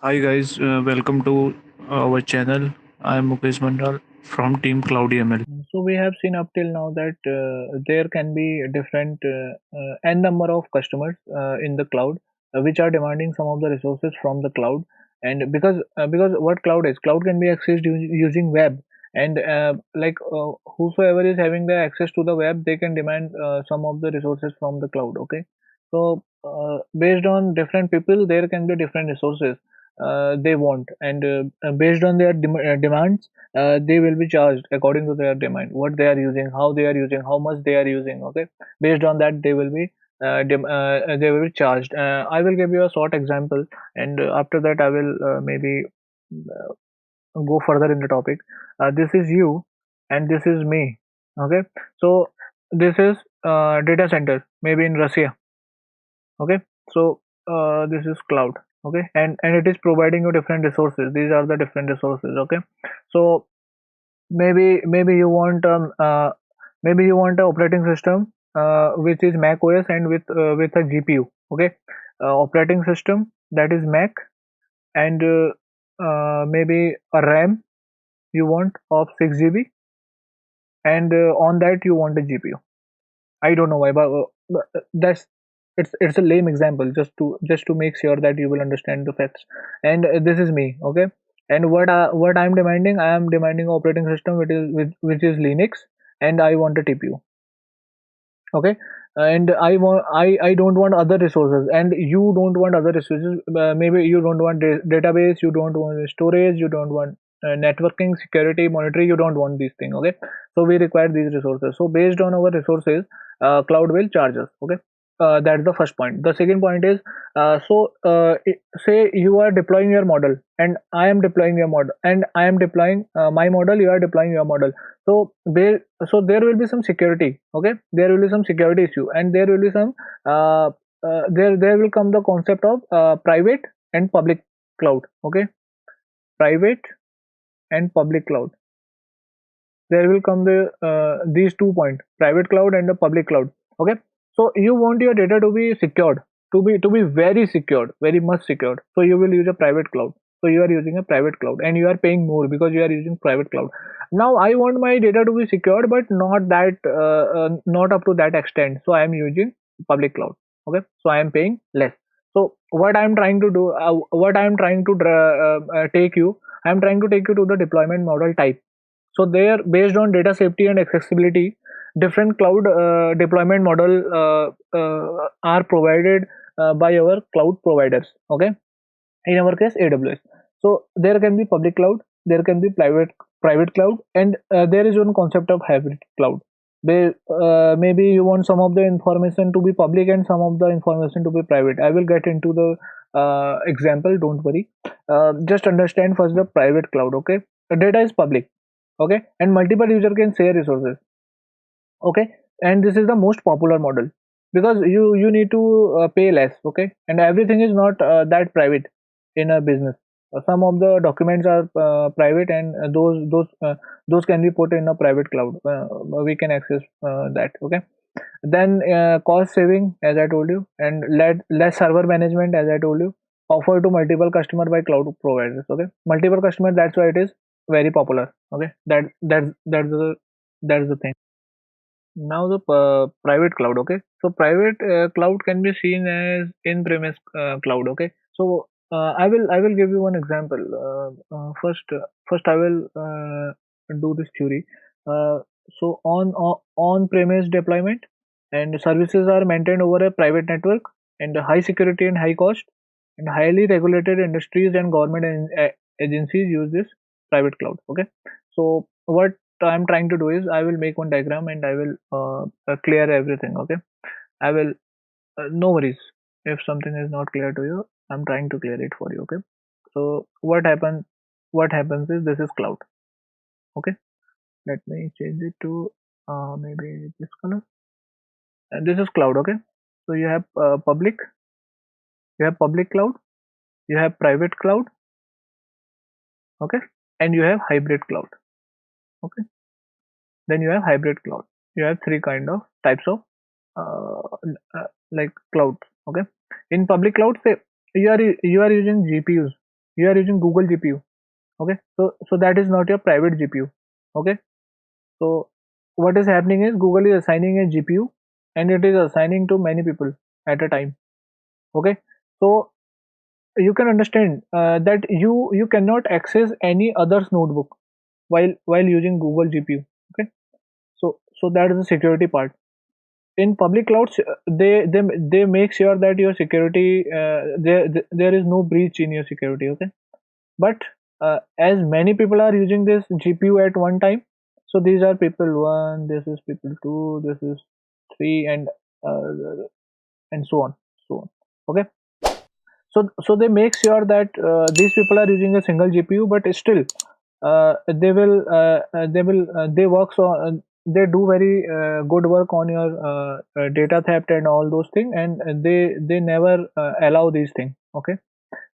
Hi guys, welcome to our channel. I am Mukesh Mandal from Team CloudyML. So we have seen up till now that there can be different n number of customers in the cloud which are demanding some of the resources from the cloud. And because what cloud is, cloud can be accessed using web, and whosoever is having the access to the web, they can demand some of the resources from the cloud. Okay, so based on different people, there can be different resources they want, and based on their demands, they will be charged according to their demand, what they are using, how they are using, how much they are using. Okay, based on that they will be charged. I will give you a short example, and after that I will maybe uh, go further in the topic. This is you and this is me. Okay, so this is data center maybe in Russia. Okay, so this is cloud. Okay, and it is providing you different resources. These are the different resources. Okay, so maybe you want maybe you want a operating system which is Mac OS and with a GPU. Okay, operating system that is Mac, and maybe a RAM you want of 6 GB, and on that you want a GPU. I don't know why, but that's it's a lame example, just to make sure that you will understand the facts. And this is me. Okay, and what I'm demanding, I am demanding operating system which is Linux, and I want a TPU. Okay, and I don't want other resources, and you don't want other resources. Maybe you don't want database, you don't want storage, you don't want networking, security, monitoring, you don't want these things. Okay, so we require these resources. So based on our resources, cloud will charge us. Okay, that's the first point. The second point is, say you are deploying your model, and I am deploying your model, and I am deploying my model, you are deploying your model. So there will be some security. Okay, there will be some security issue, and there will be some there will come the concept of private and public cloud. Okay, private and public cloud, there will come the these 2 points, private cloud and the public cloud. Okay, so you want your data to be secured, to be very secured, very much secured, so you will use a private cloud. So you are using a private cloud, and you are paying more because you are using private cloud. Now I want my data to be secured, but not up to that extent, so I am using public cloud. Okay, so I am paying less. So what I am trying to do, what I am trying to take you, I am trying to take you to the deployment model type. So there, based on data safety and accessibility, different cloud deployment model are provided by our cloud providers. Okay, in our case AWS. So there can be public cloud, there can be private cloud, and there is one concept of hybrid cloud. Maybe you want some of the information to be public and some of the information to be private. I will get into the example, don't worry. Just understand first the private cloud. Okay, data is public. Okay, and multiple user can share resources. Okay, and this is the most popular model because you need to pay less. Okay, and everything is not that private in a business. Some of the documents are private, and those can be put in a private cloud. We can access that. Okay, then cost saving, as I told you, and less server management, as I told you, offered to multiple customer by cloud providers. Okay, multiple customer, that's why it is very popular. Okay, that's the thing. Now the private cloud. Okay, so private cloud can be seen as in-premise cloud. Okay, so I will give you one example. First I will do this theory. So on-premise deployment and services are maintained over a private network, and high security and high cost, and highly regulated industries and government agencies use this private cloud. Okay, so what I'm trying to do is, I will make one diagram and I will clear everything. Okay, I will no worries if something is not clear to you. I'm trying to clear it for you. Okay, so what happens is, this is cloud. Okay, let me change it to maybe this color, and this is cloud. Okay, so you have public cloud, you have private cloud. Okay, and you have hybrid cloud. Okay, then you have hybrid cloud. You have three kind of types of like clouds. Okay, in public cloud, say you are using GPUs, you are using Google GPU. Okay, so that is not your private GPU. Okay, so what is happening is Google is assigning a GPU, and it is assigning to many people at a time. Okay, so you can understand that you cannot access any other's notebook while using Google GPU. Okay, so that is the security part. In public clouds, they make sure that your security, there is no breach in your security. Okay, but as many people are using this GPU at one time, so these are people one, this is people two, this is three, uh, and so on, so on. Okay, so they make sure that these people are using a single GPU, but still they work, so they do very good work on your data theft and all those things, and they never allow these things. Okay,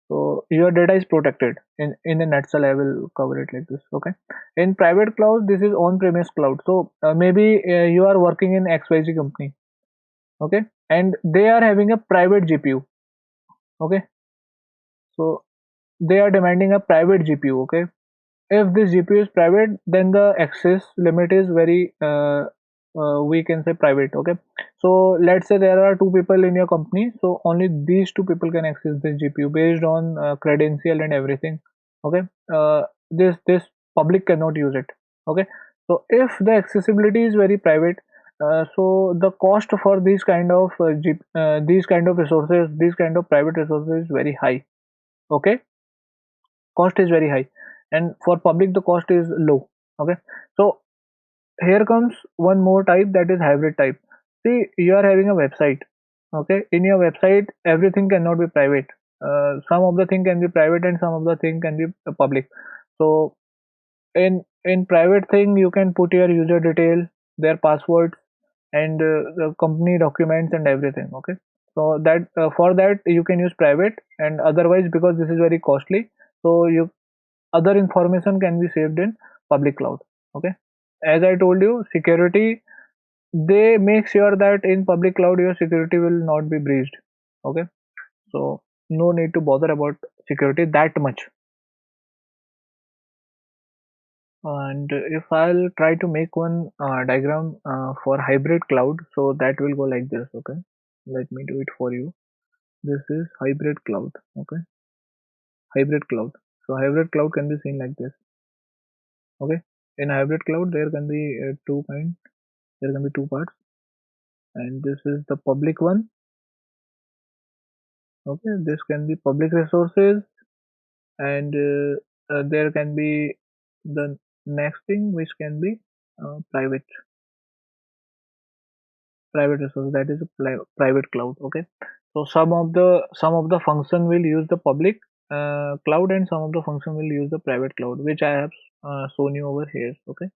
so your data is protected. In a nutshell, I will cover it like this. Okay, in private cloud, this is on-premise cloud. So maybe you are working in XYZ company. Okay, and they are having a private GPU. Okay, so they are demanding a private GPU. Okay, if this GPU is private, then the access limit is very we can say private. Okay, so let's say there are two people in your company, so only these two people can access this GPU based on credential and everything. Okay, this public cannot use it. Okay, so if the accessibility is very private, so the cost for these kind of resources, these kind of private resources is very high. Okay, cost is very high, and for public the cost is low. Okay, so here comes one more type, that is hybrid type. See, you are having a website. Okay, in your website everything cannot be private. Some of the thing can be private and some of the thing can be public. So in private thing you can put your user detail, their passwords, and the company documents and everything. Okay, so that for that you can use private, and otherwise, because this is very costly, so you other information can be saved in public cloud. Okay, as I told you, security, they make sure that in public cloud your security will not be breached. Okay, so no need to bother about security that much. And if I'll try to make one diagram for hybrid cloud, so that will go like this. Okay, let me do it for you. This is hybrid cloud. Okay, hybrid cloud. So hybrid cloud can be seen like this. Okay, in hybrid cloud there can be two kinds. There can be two parts, and this is the public one. Okay, this can be public resources, and there can be the next thing, which can be private resource, that is a private cloud. Okay, so some of the function will use the public cloud, and some of the function will use the private cloud, which I have shown you over here. Okay,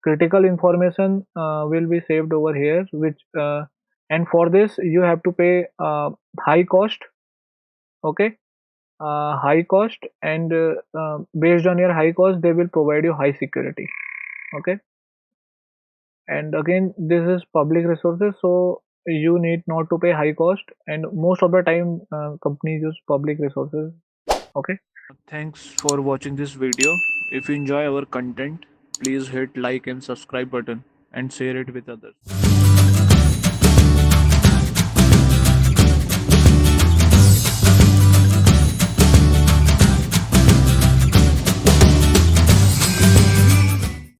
critical information will be saved over here, which and for this you have to pay high cost. Okay, high cost, and based on your high cost they will provide you high security. Okay, and again this is public resources, so you need not to pay high cost, and most of the time companies use public resources. Okay. Thanks for watching this video. If you enjoy our content, please hit like and subscribe button and share it with others.